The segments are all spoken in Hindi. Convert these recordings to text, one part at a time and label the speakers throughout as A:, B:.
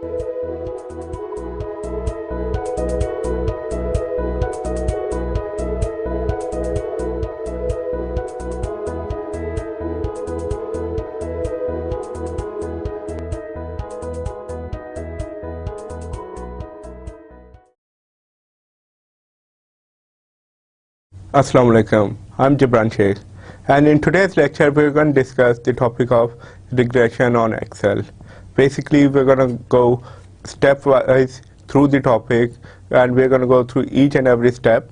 A: Assalamu alaikum. I'm Jibran Sheikh, and in today's lecture we're going to discuss the topic of regression on Excel. Basically, we're going to go stepwise through the topic, and we're going to go through each and every step.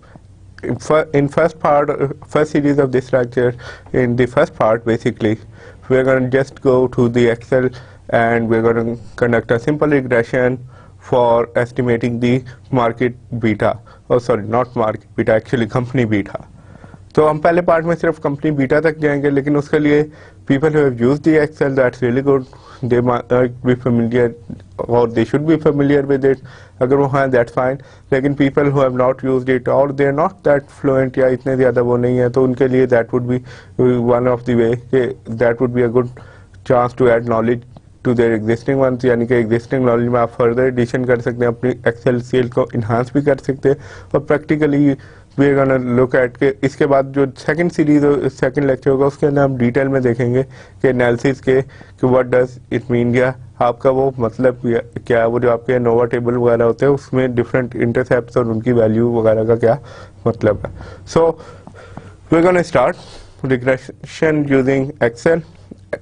A: In first series of this lecture, in the first part, basically, we're going to just go to the Excel, and we're going to conduct a simple regression for estimating the market beta. Oh sorry, not market beta, actually company beta. तो हम पहले पार्ट में सिर्फ कंपनी बीटा तक जाएंगे, लेकिन उसके लिए people who have used the Excel, that's really good, they might be familiar or they should be familiar with it. अगर वो हैं that's fine, लेकिन people who have not used it or they are not that fluent या इतने ज़्यादा वो नहीं है, तो उनके लिए that would be one of the way, that would be a good chance to add knowledge to their existing ones, यानी कि existing knowledge में आप further addition कर सकते हैं, अपनी Excel skill को enhance भी कर सकते हैं, और practically we are gonna look at के इसके बाद जो second series second lecture होगा उसके अंदर हम डिटेल में देखेंगे कि एनालिसिस के कि what does it mean, या आपका वो मतलब क्या है, वो जो आपके नोवा टेबल वगैरह होते हैं उसमें डिफरेंट इंटरसेप्ट्स और उनकी वैल्यू वगैरह का क्या मतलब है. So we are gonna start regression using Excel.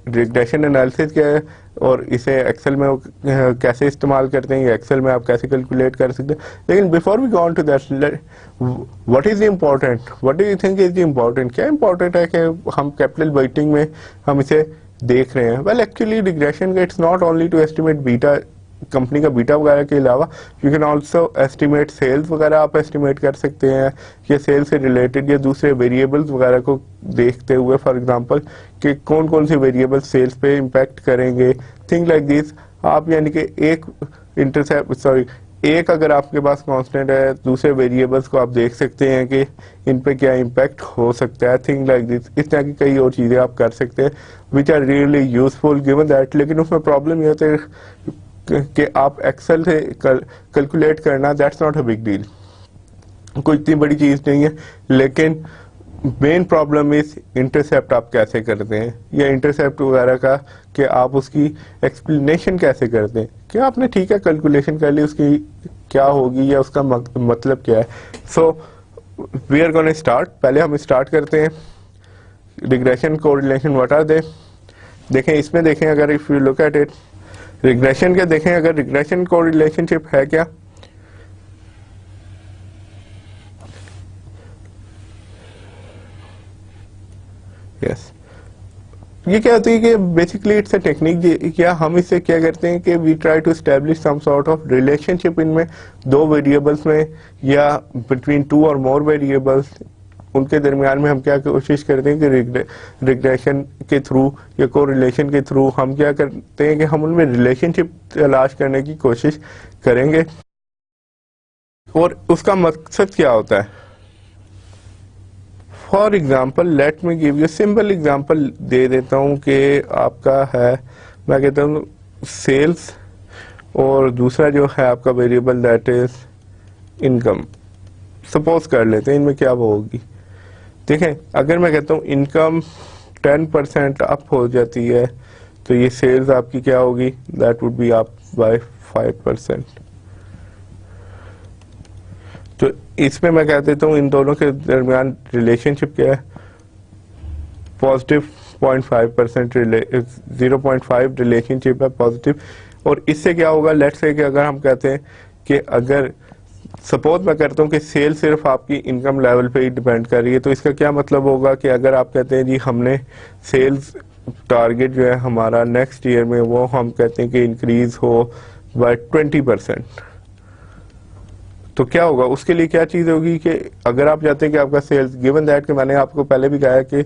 A: Regression analysis क्या है और इसे एक्सेल में कैसे इस्तेमाल करते हैं, एक्सेल में आप कैसे कैलकुलेट कर सकते हैं. लेकिन before we go on to that, what is important, what do you think is important, क्या इम्पोर्टेंट है कि हम कैपिटल वेटिंग में हम इसे देख रहे हैं. Well actually regression it's not only to estimate beta, company का बीटा वगैरह के अलावा you can also estimate sales वगैरह आप एस्टिमेट कर सकते हैं, या सेल्स से रिलेटेड या दूसरे वेरिएबल्स वगैरह को देखते हुए, फॉर एग्जांपल कि कौन कौन से वेरिएबल सेल्स पे इम्पैक्ट करेंगे, थिंग लाइक दिस. आप यानी कि एक अगर आपके पास कांस्टेंट है, दूसरे वेरिएबल्स को आप देख सकते हैं कि इन पे क्या इम्पैक्ट हो सकता है, थिंग लाइक दिस. इस तरह की कई और चीज़ें आप कर सकते हैं which are really useful given that. लेकिन उसमें प्रॉब्लम ये होता है कि आप एक्सेल से कैलकुलेट करना, that's not a big deal, कोई इतनी बड़ी चीज़ नहीं है. लेकिन मेन प्रॉब्लम इज इंटरसेप्ट आप कैसे करते हैं, या इंटरसेप्ट वगैरह का कि आप उसकी एक्सप्लेनेशन कैसे करते हैं, कि आपने ठीक है कैलकुलेशन कर ली, उसकी क्या होगी या उसका मतलब क्या है. So we are gonna start. पहले हम स्टार्ट करते हैं regression correlation what are they. देखें इसमें, देखें अगर if you look at it, regression क्या देखें, अगर रिग्रेशन को रिलेशनशिप है क्या, यस ये क्या होती है कि बेसिकली इट्स अ टेक्निक. क्या हम इससे क्या करते हैं कि we try to establish some sort of relationship इनमें, दो वेरिएबल्स में या बिटवीन टू और मोर वेरिएबल्स, उनके दरमियान में हम क्या कोशिश करते हैं कि रिग्रेशन के थ्रू या कोरिलेशन के थ्रू हम क्या करते हैं कि हम उनमें रिलेशनशिप तलाश करने की कोशिश करेंगे. और उसका मकसद क्या होता है. For example let me give you simple example दे देता हूँ कि आपका है, मैं कहता हूँ सेल्स, और दूसरा जो है आपका variable that is income. Suppose कर लेते हैं इनमें क्या होगी. देखें अगर मैं कहता हूँ इनकम 10% अप हो जाती है, तो ये सेल्स आपकी क्या होगी, that would be up by 5%. तो इसमें मैं कह देता हूँ इन दोनों के दरमियान रिलेशनशिप क्या है, पॉजिटिव 0.5%, 0.5 रिलेशनशिप है पॉजिटिव. और इससे क्या होगा, लेट्स से कि अगर हम कहते हैं कि अगर सपोज मैं करता हूँ कि सेल सिर्फ आपकी इनकम लेवल पे ही डिपेंड कर रही है, तो इसका क्या मतलब होगा कि अगर आप कहते हैं जी हमने सेल्स टारगेट जो है हमारा नेक्स्ट ईयर में वो हम कहते हैं कि इंक्रीज हो बाय 20%, तो क्या होगा उसके लिए क्या चीज़ होगी कि अगर आप चाहते हैं कि आपका सेल्स गिवन दैट कि मैंने आपको पहले भी कहा है कि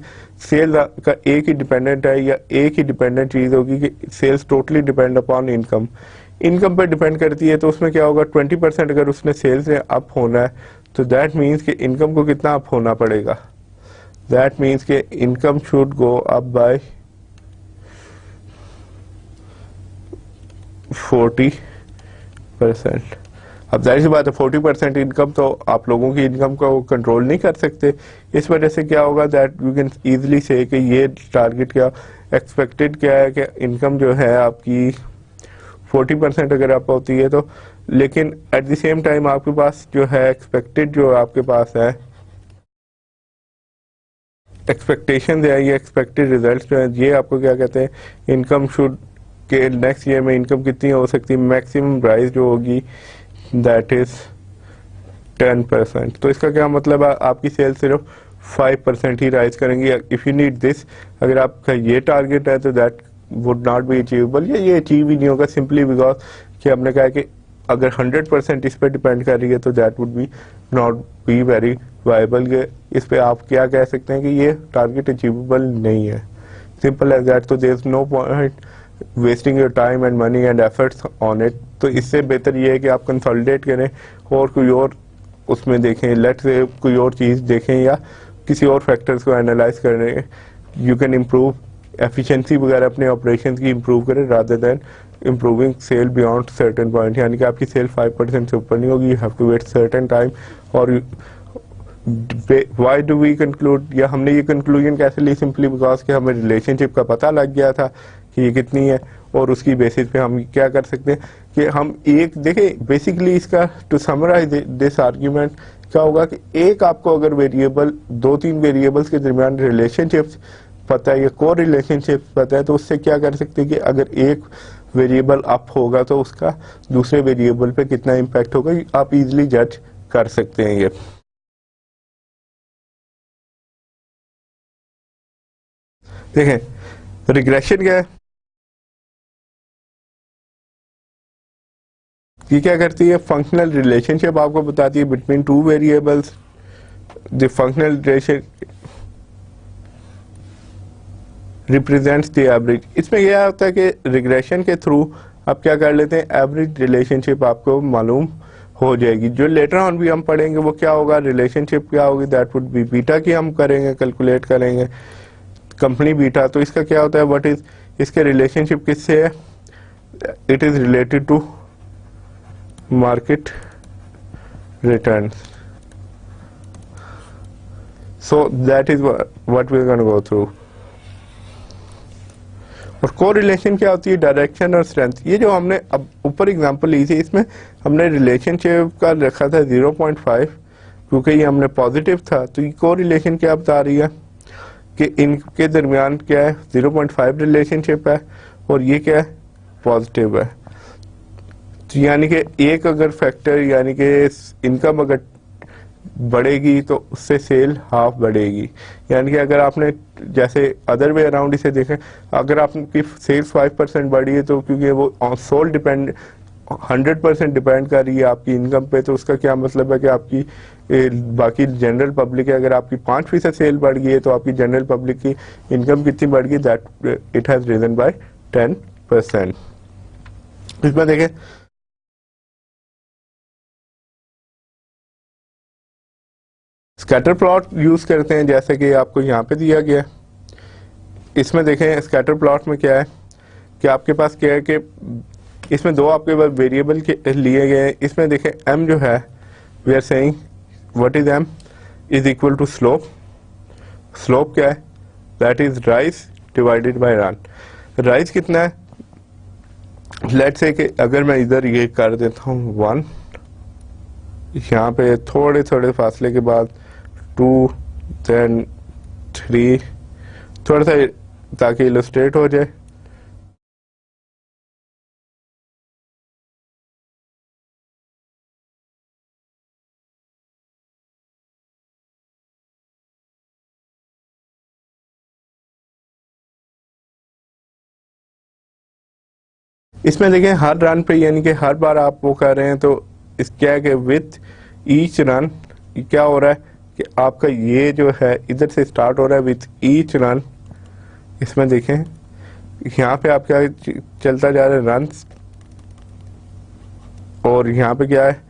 A: सेल्स का एक ही डिपेंडेंट है या एक ही डिपेंडेंट चीज़ होगी कि sales totally depend upon income, income पर डिपेंड करती है. तो उसमें क्या होगा 20% अगर उसने सेल्स में अप होना है, तो दैट मीन्स कि इनकम को कितना अप होना पड़ेगा, दैट मीन्स कि income should go up by 10%। अब जाहिर सी बात है 40% इनकम तो आप लोगों की इनकम को कंट्रोल नहीं कर सकते। इस वजह से क्या होगा दैट यू कैन इजीली से कि ये टारगेट क्या एक्सपेक्टेड क्या है कि इनकम जो है आपकी 40% अगर आप होती है तो, लेकिन एट द सेम टाइम आपके पास जो है एक्सपेक्टेड जो आपके पास है एक्सपेक्टेशन है, ये एक्सपेक्टेड रिजल्ट जो है ये आपको क्या कहते हैं इनकम शुड के नेक्स्ट ईयर में इनकम कितनी हो सकती है, मैक्सिमम राइज जो होगी दैट इज 10%। तो इसका क्या मतलब है आपकी सेल सिर्फ 5% ही राइज करेंगी। इफ यू नीड दिस, अगर आपका ये टारगेट है तो that would not be achievable, या ये अचीव ही नहीं होगा सिंपली बिकॉज कि हमने कहा कि अगर 100% इस पर डिपेंड कर रही है तो that would B not be very viable. इस पे आप क्या कह सकते हैं कि ये टारगेट अचीवेबल नहीं है, सिंपल एज दैट। तो there is no point wasting your time and money and efforts on it. तो इससे बेहतर ये है कि आप कंसोलिडेट करें और कोई और उसमें देखें, लेट से कोई और चीज़ देखें या किसी और फैक्टर्स को एनालाइज करें। यू कैन इम्प्रूव एफिशिएंसी वगैरह अपने ऑपरेशन की इम्प्रूव करें rather than improving sale beyond certain point, यानी कि आपकी सेल 5% से ऊपर नहीं होगी। You have to wait certain time. और वाई डू वी कंक्लूड, या हमने ये कंक्लूजन कैसे ली, सिंपली बिकॉज कि हमें रिलेशनशिप का पता लग गया था कि ये कितनी है, और उसकी बेसिस पे हम क्या कर सकते हैं कि हम एक देखें बेसिकली इसका टू समराइज दिस आर्ग्यूमेंट क्या होगा कि एक आपको अगर वेरिएबल 2-3 वेरिएबल्स के दरमियान रिलेशनशिप्स पता है या को रिलेशनशिप पता है तो उससे क्या कर सकते हैं कि अगर एक वेरिएबल अप होगा तो उसका दूसरे वेरिएबल पे कितना इम्पैक्ट होगा आप इजीली जज कर सकते हैं। ये देखें रिग्रेशन क्या है, ये क्या करती है फंक्शनल रिलेशनशिप आपको बताती है between two variables. The functional relation represents the average. इसमें यह होता है कि रिग्रेशन के थ्रू आप क्या कर लेते हैं एवरेज रिलेशनशिप आपको मालूम हो जाएगी। जो लेटर ऑन भी हम पढ़ेंगे वो क्या होगा, रिलेशनशिप क्या होगी, दैट वुड बी बीटा की हम करेंगे कैलकुलेट करेंगे कंपनी बीटा। तो इसका क्या होता है व्हाट इज, इसके रिलेशनशिप किससे है, it is related to market returns. So that is what we are gonna go through. और को रिलेशन क्या होती है, डायरेक्शन और स्ट्रेंथ। ये जो हमने अब ऊपर एग्जांपल ली थी इसमें हमने रिलेशनशिप का रखा था 0.5 क्योंकि ये हमने पॉजिटिव था। तो ये को रिलेशन क्या बता रही है कि इनके दरमियान क्या है 0.5 रिलेशनशिप है और ये क्या है पॉजिटिव है। तो यानी कि एक अगर फैक्टर यानी कि इनकम अगर बढ़ेगी तो उससे सेल हाफ बढ़ेगी। यानी कि अगर आपने जैसे अदर वे अराउंड इसे देखें, अगर आपकी सेल्स 5% बढ़ी है तो क्योंकि वो सोल डिपेंड 100% डिपेंड कर रही है आपकी इनकम पे, तो उसका क्या मतलब है कि आपकी बाकी जनरल पब्लिक है अगर आपकी 5% सेल बढ़ गई है तो आपकी जनरल पब्लिक की इनकम कितनी बढ़ गई, that it has risen by 10%। इसमें देखें स्कैटर प्लॉट यूज करते हैं जैसे कि आपको यहाँ पे दिया गया। इसमें देखें स्कैटर प्लॉट में क्या है कि आपके पास क्या है कि इसमें दो आपके पास वेरिएबल के लिए गए हैं। इसमें देखें m जो है we are saying what is m is equal to slope. Slope क्या है, that is rise divided by run. Rise कितना है, लेट्स से कि अगर मैं इधर ये कर देता हूँ 1, यहाँ पे थोड़े थोड़े फासले के बाद 2 then 3, थोड़ा सा ताकि इलस्ट्रेट हो जाए। इसमें देखें हर रन पे यानी कि हर बार आप वो कर रहे हैं तो इस क्या है कि विथ ईच रन क्या हो रहा है कि आपका ये जो है इधर से स्टार्ट हो रहा है विथ ईच रन। इसमें देखें यहाँ पे आप क्या चलता जा रहा है रन और यहाँ पे क्या है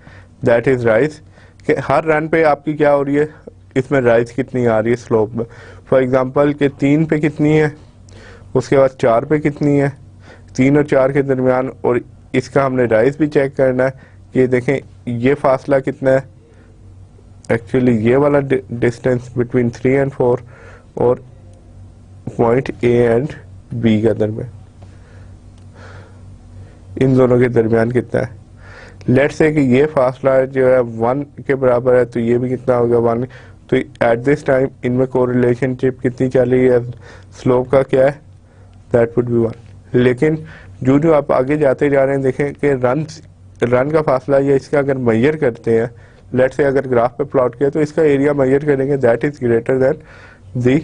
A: दैट इज राइज कि हर रन पे आपकी क्या हो रही है, इसमें राइज कितनी आ रही है स्लोप में। फॉर एग्जांपल कि 3 पे कितनी है, उसके बाद 4 पे कितनी है, 3 और 4 के दरमियान, और इसका हमने राइज भी चेक करना है कि देखें ये फासला कितना है, एक्चुअली ये वाला डिस्टेंस बिटवीन 3 and 4 और पॉइंट ए एंड बी के दरमियान, इन दोनों के दरमियान कितना है। लेट्स से कि ये फासला जो है 1 के बराबर है, तो ये भी कितना हो गया 1। तो एट दिस टाइम इनमें कोरिलेशनशिप कितनी चल रही है, स्लोप का क्या है, दैट वुड बी 1। लेकिन जो जो आप आगे जाते जा रहे हैं देखें कि रन का फासला या इसका अगर मेजर करते हैं, लेट्स से अगर ग्राफ पे प्लॉट किया तो इसका एरिया मेजर करेंगे, that is greater than the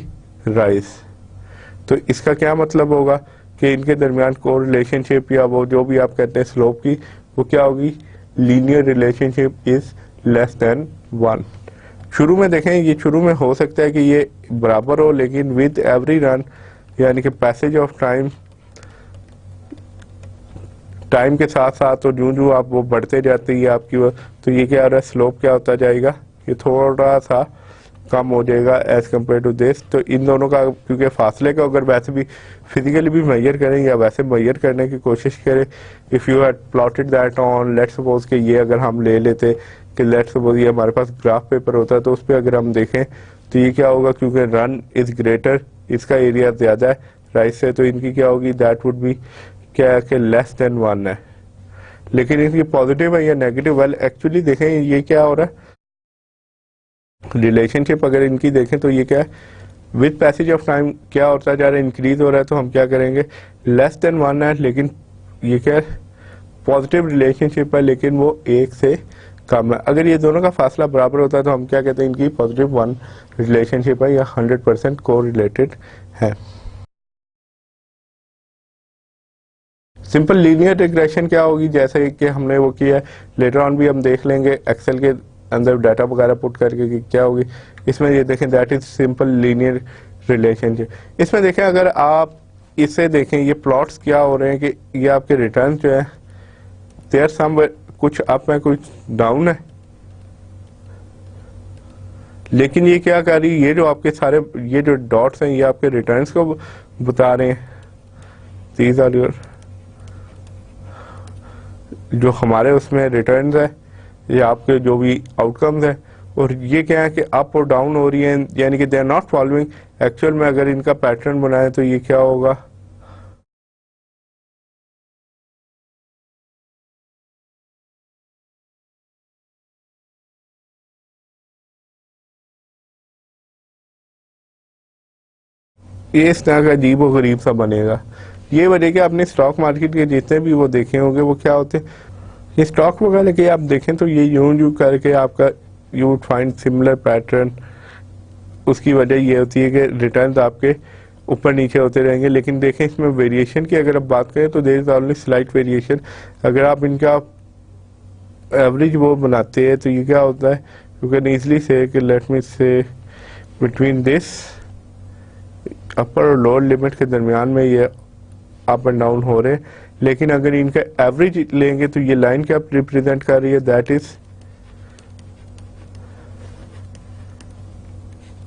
A: rise. तो इसका क्या मतलब होगा कि इनके दरमियान कोरिलेशनशिप या वो जो भी आप कहते हैं स्लोप की, वो क्या होगी, linear relationship is less than 1। शुरू में देखें, ये शुरू में हो सकता है कि ये बराबर हो, लेकिन विद एवरी रन यानी कि पैसेज ऑफ टाइम के साथ साथ और जो आप वो बढ़ते जाते हैं आपकी वो, तो ये क्या हो रहा है, स्लोप क्या होता जाएगा, ये थोड़ा सा कम हो जाएगा एज कम्पेयर टू दिस। तो इन दोनों का क्योंकि फासले का अगर वैसे भी फिजिकली भी मेजर करें या वैसे मेजर करने की कोशिश करें, if you had plotted that on, let's suppose कि ये अगर हम ले लेते कि लेट्स सपोज ये हमारे पास ग्राफ पेपर होता है, तो उस पर अगर हम देखें तो ये क्या होगा, क्योंकि रन इज ग्रेटर, इसका एरिया ज़्यादा है राइट से, तो इनकी क्या होगी, दैट वुड बी क्या है कि लेस देन 1 है। लेकिन इनकी पॉजिटिव है या नेगेटिव, वेल एक्चुअली देखें ये क्या हो रहा है, रिलेशनशिप अगर इनकी देखें तो ये क्या है, विद पैसेज ऑफ टाइम क्या होता जा रहा है, इंक्रीज हो रहा है। तो हम क्या करेंगे, लेस देन 1 है, लेकिन ये क्या है, पॉजिटिव रिलेशनशिप है, लेकिन वो 1 से कम है। अगर ये दोनों का फासला बराबर होता है तो हम क्या कहते हैं, इनकी पॉजिटिव 1 रिलेशनशिप है या 100% को रिलेटेड है। सिंपल लीनियर रिग्रेशन क्या होगी, जैसे कि हमने वो किया है, लेटर ऑन भी हम देख लेंगे एक्सेल के अंदर डाटा वगैरह पुट करके कि क्या होगी। इसमें ये देखें, that is simple linear relationship. इसमें देखें अगर आप इसे देखें, ये प्लॉट्स क्या हो रहे हैं कि ये आपके रिटर्न जो है देयर सम कुछ अप है कुछ डाउन है, लेकिन ये क्या कर रही है, ये जो आपके सारे ये जो डॉट्स हैं ये आपके रिटर्न्स को बता रहे हैं। दीज आर योर जो हमारे उसमें रिटर्न्स है, ये आपके जो भी आउटकम्स है, और ये क्या है कि अप और डाउन हो रही है, यानी कि they are not following. Actual में अगर इनका पैटर्न बनाए तो ये क्या होगा, ये इस तरह का अजीब और गरीब सा बनेगा। ये वजह कि आपने स्टॉक मार्केट के जितने भी वो देखे होंगे वो क्या होते हैं, ये स्टॉक वगैरह के आप देखें तो ये यूं करके आपका you would find similar pattern. उसकी वजह ये होती है कि रिटर्न्स आपके ऊपर नीचे होते रहेंगे, लेकिन देखें इसमें वेरिएशन की अगर आप बात करें तो there is only slight variation. अगर आप इनका एवरेज वो बनाते हैं तो ये क्या होता है, यू कैन इजीली से कि लेट मी से बिटवीन दिस अपर और लोअर लिमिट के दरमियान में ये अप एंड डाउन हो रहे हैं। लेकिन अगर इनका एवरेज लेंगे तो ये लाइन क्या रिप्रेजेंट कर रही है, दैट इज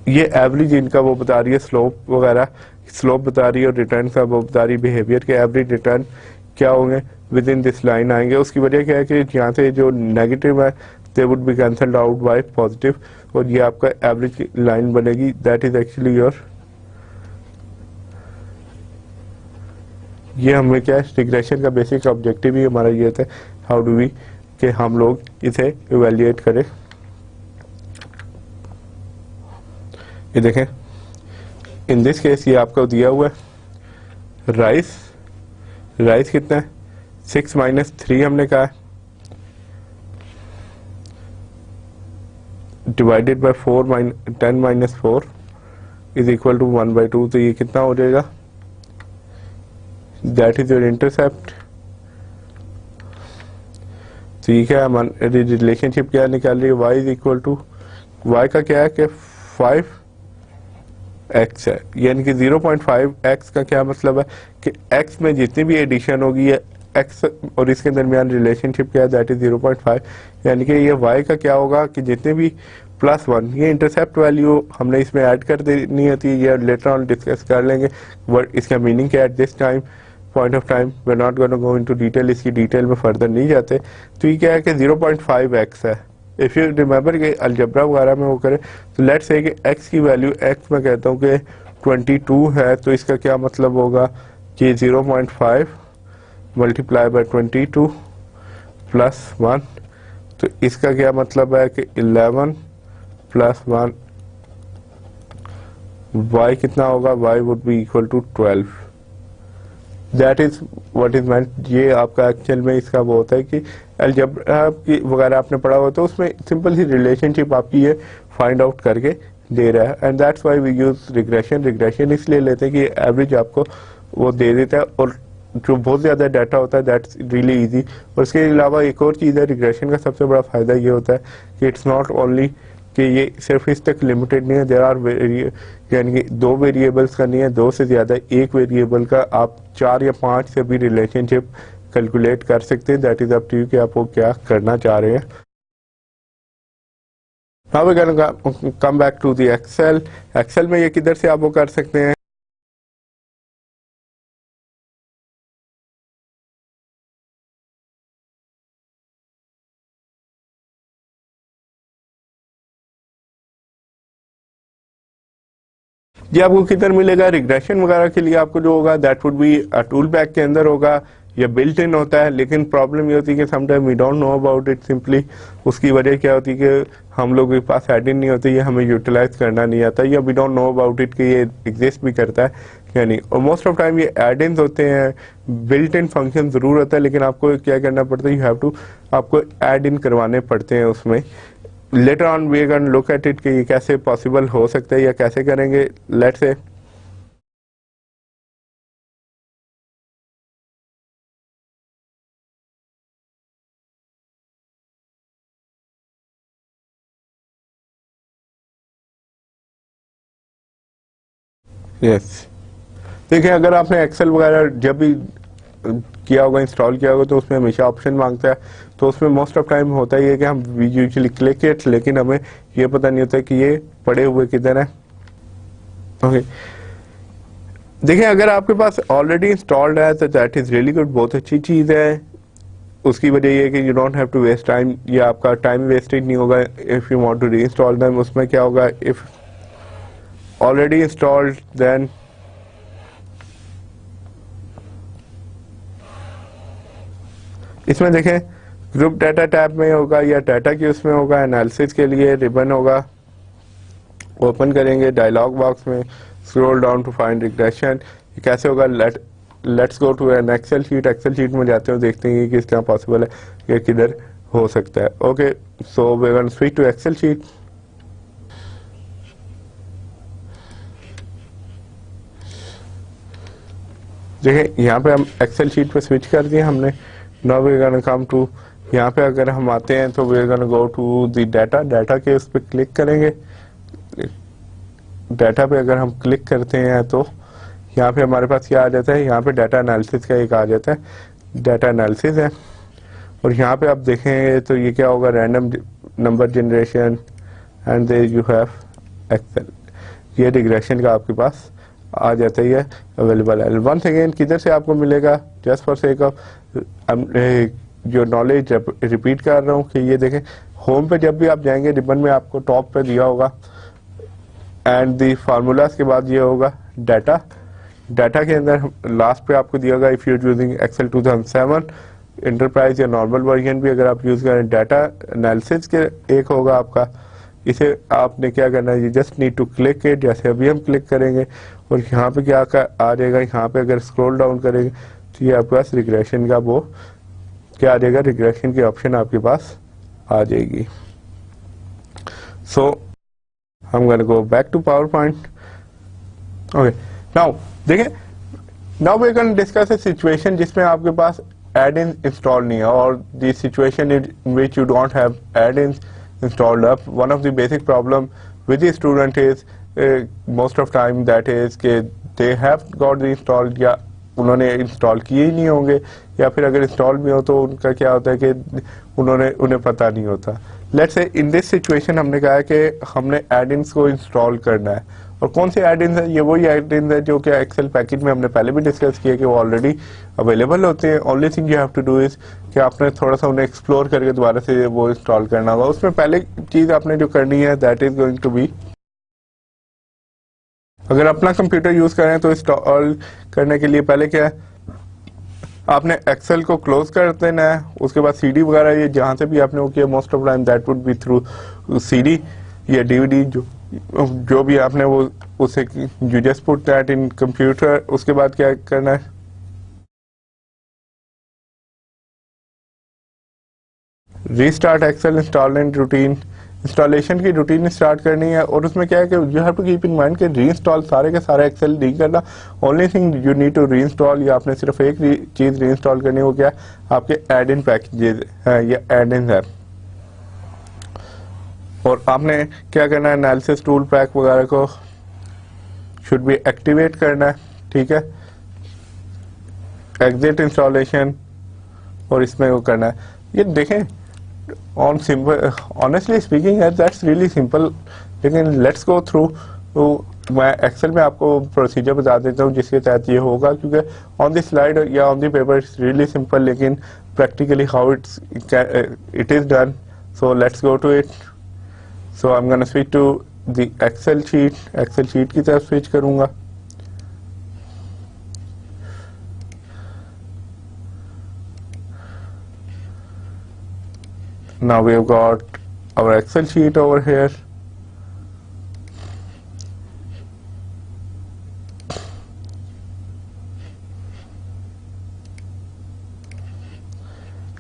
A: ये एवरेज इनका वो बता रही है, स्लोप वगैरह स्लोप बता रही है, और रिटर्न का वो बता रही है बिहेवियर के एवरेज रिटर्न क्या होंगे विद इन दिस लाइन आएंगे। उसकी वजह क्या है कि यहाँ से जो नेगेटिव है they would be cancelled out by positive, और ये आपका एवरेज लाइन बनेगी, दैट इज एक्चुअली योर, ये हमें क्या है रिग्रेशन का बेसिक ऑब्जेक्टिव ही हमारा ये था, हाउ डू वी कि हम लोग इसे इवेल्युएट करें। ये देखें इन दिस केस ये आपको दिया हुआ है राइस कितना है 6 - 3 हमने कहा है, divided by 10 - 4 is equal to 1/2। तो ये कितना हो जाएगा, दैट इज योर इंटरसेप्ट। तो ये क्या है रिलेशनशिप क्या निकाल रही है, y is equal to y का क्या है कि 5x है, यानी कि 0.5x का क्या मतलब है कि x में जितनी भी एडिशन होगी ये x और इसके दरमियान रिलेशनशिप क्या है, दैट इज 0.5, यानी कि ये y का क्या होगा कि जितने भी +1 ये इंटरसेप्ट वैल्यू हमने इसमें ऐड कर देनी होती है, ये लेटर ऑन डिस्कस कर लेंगे। बट इसका मीनिंग क्या है at this time, point of time, we are not going to go into detail, इसकी डिटेल में फर्दर नहीं जाते। तो ये क्या है कि 0.5x है। इफ यू रिमेंबर कि अलजबरा वगैरह में वो करें तो लेट्स से कि x की वैल्यू x में कहता हूँ कि 22 है, तो इसका क्या मतलब होगा कि 0.5 मल्टीप्लाई बाय 22 प्लस 1, तो इसका क्या मतलब है कि 11 प्लस 1, y कितना होगा, y would be equal to 12। That is what is meant. ये आपका एक्चुअल में इसका वो होता है कि अलजेब्रा की वगैरह आपने पढ़ा हुआ तो उसमें सिंपल सी रिलेशनशिप आपकी ये फाइंड आउट करके दे रहा है, and that's why we use regression. Regression इसलिए लेते हैं कि एवरेज आपको वो दे देता है, और जो बहुत ज़्यादा डाटा होता है दैट्स रियली इजी। और इसके अलावा एक और चीज़ है, रिग्रेशन का सबसे बड़ा फ़ायदा ये होता है कि इट्स नॉट ओनली कि ये सिर्फ इस तक लिमिटेड नहीं है, देयर आर यानी कि 2 वेरिएबल्स का नहीं है, 2 से ज़्यादा, एक वेरिएबल का आप 4 या 5 से भी रिलेशनशिप कैलकुलेट कर सकते हैं। That is up to you कि आप वो क्या करना चाह रहे हैं। Now we can come back to the Excel. Excel में ये किधर से आप वो कर सकते हैं, जी आपको किधर मिलेगा रिग्रेशन वगैरह के लिए आपको जो होगा that would B tool bag के अंदर होगा या बिल्ट इन होता है। लेकिन प्रॉब्लम ये होती है कि sometime we don't know about it, simply उसकी वजह क्या होती है कि हम लोगों के पास एड इन नहीं होती, ये हमें यूटिलाइज करना नहीं आता, या we don't know about it कि ये एग्जिस्ट भी करता है या नहीं। और मोस्ट ऑफ टाइम ये एड इन होते हैं, बिल्ट इन फंक्शन जरूर होता है, लेकिन आपको क्या करना पड़ता है, यू हैव टू आपको एड इन करवाने पड़ते हैं उसमें। Later on we can look at it कि ये कैसे पॉसिबल हो सकता है या कैसे करेंगे। लेट्स से यस देखिए, अगर आपने एक्सेल वगैरह जब भी किया होगा, इंस्टॉल किया होगा, तो उसमें हमेशा ऑप्शन मांगता है। तो उसमें मोस्ट ऑफ टाइम होता ही है कि हम यूजुअली क्लिक इट, लेकिन हमें ये पता नहीं होता कि ये पड़े हुए किधर है। ओके देखिए, अगर आपके पास ऑलरेडी इंस्टॉल्ड है तो दैट इज रियली गुड, बहुत अच्छी चीज़ है। उसकी वजह ये है कि you don't have to waste time, या आपका टाइम वेस्टेड नहीं होगा if you want to reinstall them. उसमें क्या होगा, इफ़ ऑलरेडी इंस्टॉल्ड देन इसमें देखें ग्रुप डाटा टैब में होगा या डाटा की उसमें होगा, एनालिसिस के लिए रिबन होगा, ओपन करेंगे डायलॉग बॉक्स में, scroll down to find regression. कैसे होगा, let's go to an Excel sheet. Excel sheet में जाते हैं, देखते हैं कि किस तरह पॉसिबल है, ये किधर हो सकता है। Okay so we gonna switch to Excel sheet. देखिए यहाँ पे हम एक्सेल शीट पे स्विच कर दिया हमने। Now we gonna come to, यहाँ पे अगर हम आते हैं तो we gonna go to the data. Data के उस पर क्लिक करेंगे। डाटा पे अगर हम क्लिक करते हैं तो यहाँ पे हमारे पास क्या आ जाता है, यहाँ पे डाटा एनालिसिस का एक आ जाता है, डाटा एनालिसिस है। और यहाँ पे आप देखेंगे तो ये क्या होगा, random number generation and there you have Excel. ये रिग्रेशन का आपके पास आ जाता ही है, अवेलेबल है। वंस अगेन किधर से आपको मिलेगा, जस्ट फॉर सेक ऑफ जो नॉलेज रिपीट कर रहा हूँ कि ये देखें, होम पे जब भी आप जाएंगे रिबन में आपको टॉप पे दिया होगा एंड दी फार्मूलाज के बाद ये होगा डाटा। डाटा के अंदर लास्ट पे आपको दिया होगा if you using Excel 2007 enterprise या नॉर्मल वर्जन भी अगर आप यूज़ करें, डाटा एनालिसिस के एक होगा आपका। इसे आपने क्या करना है, you just need to click it, जैसे अभी हम क्लिक करेंगे और यहाँ पे क्या आ जाएगा, यहाँ पे अगर स्क्रॉल डाउन करेंगे तो ये आपके पास रिग्रेशन का वो क्या आ जाएगा, रिग्रेशन की ऑप्शन आपके पास आ जाएगी। सो I'm going to go back to PowerPoint. Okay, now देखिए, now we're going to discuss a situation जिसमें आपके पास add-in installed नहीं है, और the situation in which you don't have add-ins installed up. One of the basic problem with the student is most of time that is कि they have got the installed या उन्होंने इंस्टॉल किए ही नहीं होंगे, या फिर अगर इंस्टॉल भी हो तो उनका क्या होता है कि उन्हें पता नहीं होता। Let's say in this situation हमने कहा है कि हमने एड-इन्स को इंस्टॉल करना है, और कौन से एड इन है, ये वही एड इन है जो कि एक्सेल पैकेज में हमने पहले भी डिस्कस किया कि वो ऑलरेडी अवेलेबल होते हैं। Only thing you have to do is कि आपने थोड़ा सा उन्हें एक्सप्लोर करके दोबारा से वो इंस्टॉल करना होगा। उसमें पहले चीज आपने जो करनी है that is going to be, अगर अपना कंप्यूटर यूज करें तो इंस्टॉल करने के लिए पहले क्या है, आपने एक्सेल को क्लोज कर देना है। उसके बाद सीडी वगैरह ये जहां से भी आपने वो किया, most of time that would be through CD या डीवीडी, जो भी आपने वो उसे you just put that in computer. उसके बाद क्या करना है, restart Excel installment routine, installation की रूटीन स्टार्ट करनी है। और उसमें क्या है कि you have to keep in mind कि रीइंस्टॉल सारे के सारे एक्सेल नहीं करना, only thing you need to reinstall, या आपने सिर्फ एक चीज रीइंस्टॉल करनी है, वो क्या आपके एड इन पैकेजेस है या एड इन है। और आपने क्या करना है, एनालिसिस टूल पैक वगैरह को शुड बी एक्टिवेट करना है, ठीक है, एग्जिट इंस्टॉलेशन, और इसमें वो करना है। ये देखें on simple, honestly speaking that's really simple, लेकिन लेट्स गो थ्रू। तो मैं एक्सेल में आपको प्रोसीजर बता देता हूँ जिसके तहत ये होगा, क्योंकि ऑन द स्लाइड या on the paper it's really simple, लेकिन practically how it is done. So let's go to it. So I am gonna switch to the Excel sheet की तरफ स्विच करूंगा। Now we have got our Excel sheet over here.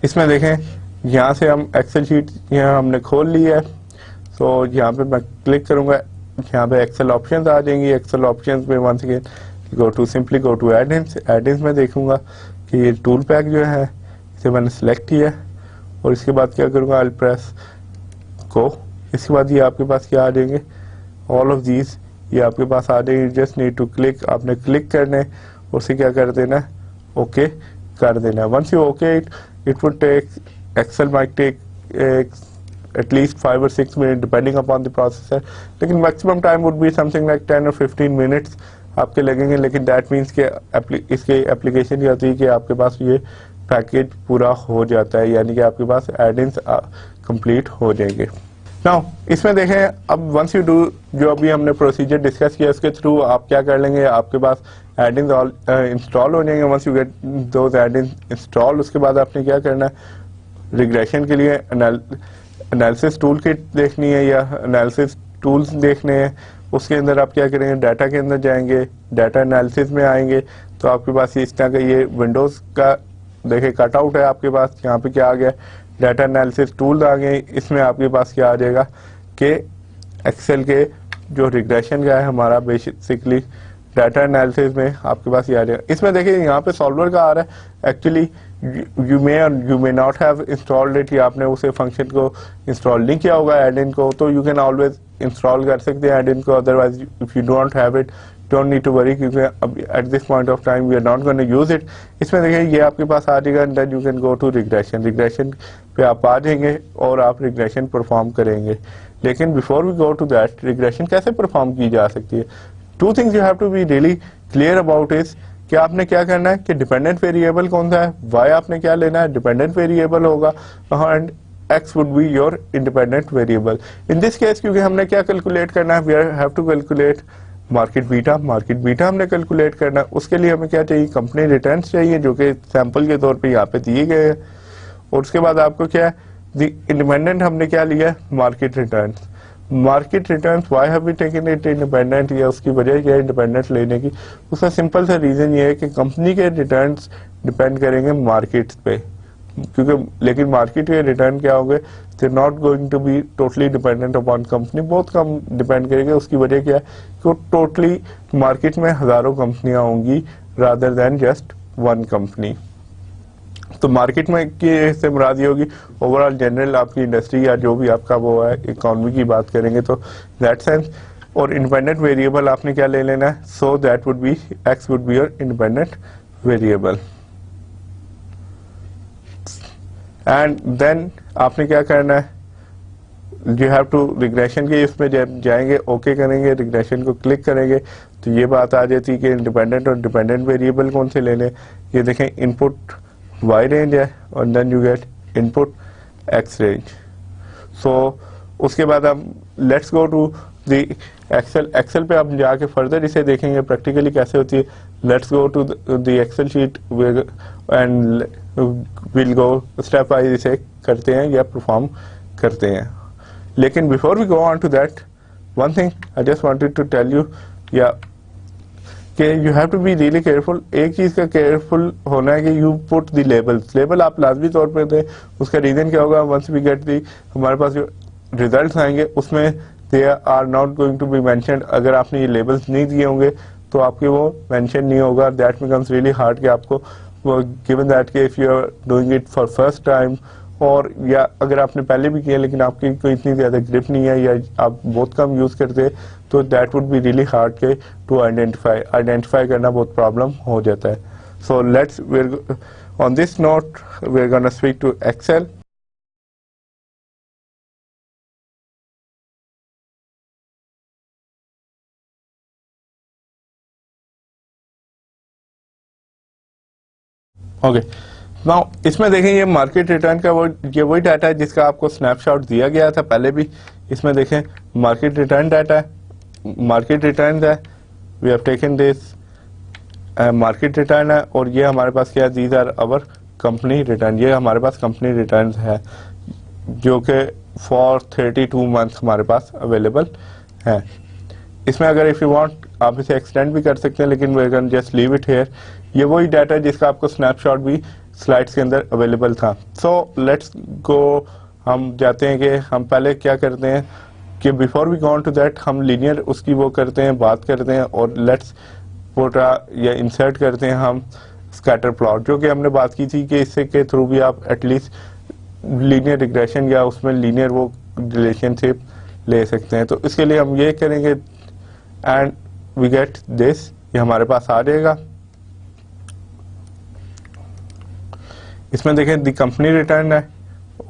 A: इसमें देखें यहाँ से हम एक्सेल शीट यहाँ हमने खोल ली है। तो यहाँ पे मैं क्लिक करूंगा, यहाँ पे एक्सेल ऑप्शंस आ जाएंगी। एक्सेल ऑप्शंस में once again simply go to add-ins में देखूंगा कि ये टूल पैक जो है इसे मैंने सेलेक्ट किया, और इसके बाद क्या करूंगा, आई प्रेस को। इसके बाद ये आपके पास क्या आ जाएंगे, ऑल ऑफ दीज ये आपके पास आ जाएंगे। जस्ट नीड टू क्लिक, आपने क्लिक करने और उसे क्या कर देना, ओके कर देना। Once you okay it would take, Excel might take at least 5 or 6 minutes depending upon the processor, लेकिन maximum time would be something like 10 or 15 minutes आपके लगेंगे। लेकिन दैट मीन्स के इसके एप्लीकेशन ये होती है कि आपके पास ये पैकेज पूरा हो जाता है, यानी कि आपके पास एड-इन्स कंप्लीट हो जाएंगे। नाउ इसमें देखें, अब वंस यू डू, जो अभी हमने प्रोसीजर डिस्कस किया उसके थ्रू आप क्या कर लेंगे, आपके पास एड-इन्स इंस्टॉल हो जाएंगे। Once you get those add-ins install, उसके बाद आपने क्या करना है, रिग्रेशन के लिए एनालिसिस टूल किट देखनी है या एनालिसिस टूल्स देखने हैं। उसके अंदर आप क्या करेंगे, डाटा के अंदर जाएंगे, डाटा एनालिसिस में आएंगे, तो आपके पास इस तरह का ये विंडोज का देखिए कटआउट है आपके पास। यहाँ पे क्या आ गया, डाटा एनालिसिस टूल आ गए। इसमें आपके पास क्या आ जाएगा कि एक्सेल के जो रिग्रेशन का है हमारा, बेसिकली डाटा एनालिसिस में आपके पास ये आ जाएगा। इसमें देखिए यहाँ पे सॉल्वर का आ रहा है। Actually you may not have installed it, या आपने उसे फंक्शन को इंस्टॉल नहीं किया होगा एड इन को, तो यू कैन ऑलवेज इंस्टॉल कर सकते हैं एड इन को। Otherwise if you don't have it, don't need to worry, क्योंकि अब at this point of time we are not going to use it. इसमें देखिए ये आपके पास आ जाएगा, and then you can go to regression पे आप आ जाएंगे और आप रिग्रेशन परफॉर्म करेंगे। लेकिन before we go to that, regression कैसे परफॉर्म की जा सकती है, two things you have to be really clear about is कि आपने क्या करना है कि डिपेंडेंट वेरिएबल कौन सा है, वाई आपने क्या लेना है, डिपेंडेंट वेरिएबल होगा, and x would be your independent variable. In this case, क्योंकि हमने क्या कैलकुलेट करना है, we have to calculate market beta हमने कैलकुलेट करना है। उसके लिए हमें क्या चाहिए, कंपनी रिटर्न्स चाहिए, जो कि सैंपल के तौर पे यहाँ पे दिए गए हैं। और उसके बाद आपको क्या है, इंडिपेंडेंट हमने क्या लिया, market returns. Why have we taken it independent, या उसकी वजह क्या है इंडिपेंडेंट लेने की, उसका सिंपल सा रीजन ये है कि कंपनी के रिटर्न्स डिपेंड करेंगे मार्केट्स पे, क्योंकि लेकिन मार्केट के रिटर्न क्या होंगे, they not going to be totally dependent upon company, बहुत कम डिपेंड करेंगे। उसकी वजह क्या है कि टोटली मार्केट में हजारों कंपनियां होंगी rather than just one company. तो मार्केट में की से मुराद ये होगी ओवरऑल जनरल आपकी इंडस्ट्री या जो भी आपका वो है इकोनॉमी की बात करेंगे, तो दैट सेंस। और इंडिपेंडेंट वेरिएबल आपने क्या ले लेना है, so that would be X would be your independent variable. And then आपने क्या करना है, यू हैव टू रिग्रेशन के इसमें जब जाएंगे, ओके करेंगे, रिग्रेशन को क्लिक करेंगे तो ये बात आ जाती है कि इंडिपेंडेंट और डिपेंडेंट वेरिएबल कौन से लेने। ये देखें इनपुट वाई रेंज है और then you get input X range. So उसके बाद हम let's go to the Excel. Excel पे आप जाके फर्दर इसे देखेंगे प्रैक्टिकली कैसे होती है। Let's go to the Excel sheet and will go stepwise इसे करते हैं या परफॉर्म करते हैं। लेकिन before we go on to that, one thing I just wanted to tell you या कि you have to be really careful. एक चीज का केयरफुल होना है कि you put the labels. Label आप लाजमी तौर पर दें। उसका रीजन क्या होगा, वंस वी गेट दी हमारे पास जो रिजल्ट्स आएंगे उसमें they are not going to be mentioned. अगर आपने ये लेबल्स नहीं दिए होंगे तो आपके वो मेंशन नहीं होगा। दैट बिकम्स रियली हार्ड कि आपको गिवन दैट कि if you are doing it for first time और या अगर आपने पहले भी किया लेकिन आपकी कोई इतनी ज़्यादा ग्रिप नहीं है या आप बहुत कम यूज़ करते हैं तो that would be really hard के टू आइडेंटिफाई करना बहुत प्रॉब्लम हो जाता है। So let's on this note we are gonna switch to Excel. Okay now इसमें देखें ये मार्केट रिटर्न का ये वही डाटा है जिसका आपको स्नैपशॉट दिया गया था पहले भी। इसमें देखें मार्केट रिटर्न डाटा है, मार्केट रिटर्न है, we have taken this market return है और ये हमारे पास क्या है, these are our company return. ये हमारे पास कंपनी रिटर्न है जो कि फॉर 32 मंथ हमारे पास अवेलेबल है। इसमें अगर इफ यू वांट आप इसे एक्सटेंड भी कर सकते हैं लेकिन we can just leave it here. ये वही डाटा है जिसका आपको स्नैपशॉट भी स्लाइड्स के अंदर अवेलेबल था। सो लेट्स गो, हम जाते हैं कि हम पहले क्या करते हैं कि before we go on to that हम लीनियर उसकी वो करते हैं, बात करते हैं और लेट्स पोटा या इंसर्ट करते हैं हम स्कैटर प्लॉट, जो कि हमने बात की थी कि इससे के थ्रू भी आप एटलीस्ट लीनियर रिग्रेशन या उसमें लीनियर वो रिलेशनशिप ले सकते हैं। तो इसके लिए हम ये करेंगे एंड वी गेट दिस, ये हमारे पास आ जाएगा। इसमें देखें दी कंपनी रिटर्न है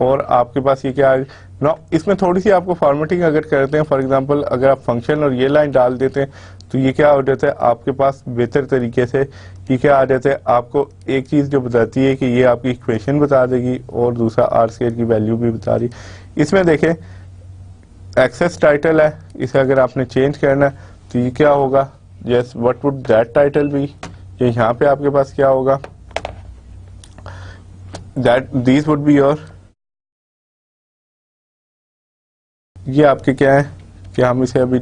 A: और आपके पास ये क्या है ना, इसमें थोड़ी सी आपको फॉर्मेटिंग अगर करते हैं, फॉर एग्जांपल अगर आप फंक्शन और ये लाइन डाल देते हैं तो ये क्या हो जाता है आपके पास बेहतर तरीके से ये क्या आ जाता है, आपको एक चीज़ जो बताती है कि ये आपकी इक्वेशन बता देगी और दूसरा आर स्क्वायर की वैल्यू भी बता रही। इसमें देखें एक्सेस टाइटल है, इसे अगर आपने चेंज करना है तो ये क्या होगा, yes what would that title be, ये यहाँ पे आपके पास क्या होगा, that these would be your, ये आपके क्या है कि हम इसे अभी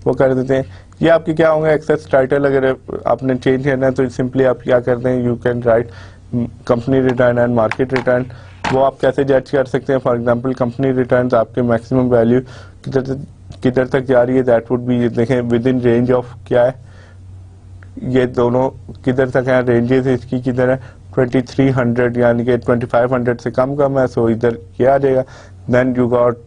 A: वो कर देते हैं, ये आपके क्या होंगे एक्सेस टाइटल। अगर आपने चेंज करना है तो सिंपली आप क्या करते हैं, you can write company return and market return. वो आप कैसे जज कर सकते हैं, फॉर एग्जांपल कंपनी रिटर्न आपके मैक्सिमम वैल्यू किधर तक जा रही है, दैट वुड बी, देखें विद इन रेंज ऑफ क्या है, ये दोनों किधर तक है, रेंजेस इसकी किधर है 2300 यानी कि 2500 से कम है, सो इधर क्या आ जाएगा। Then you got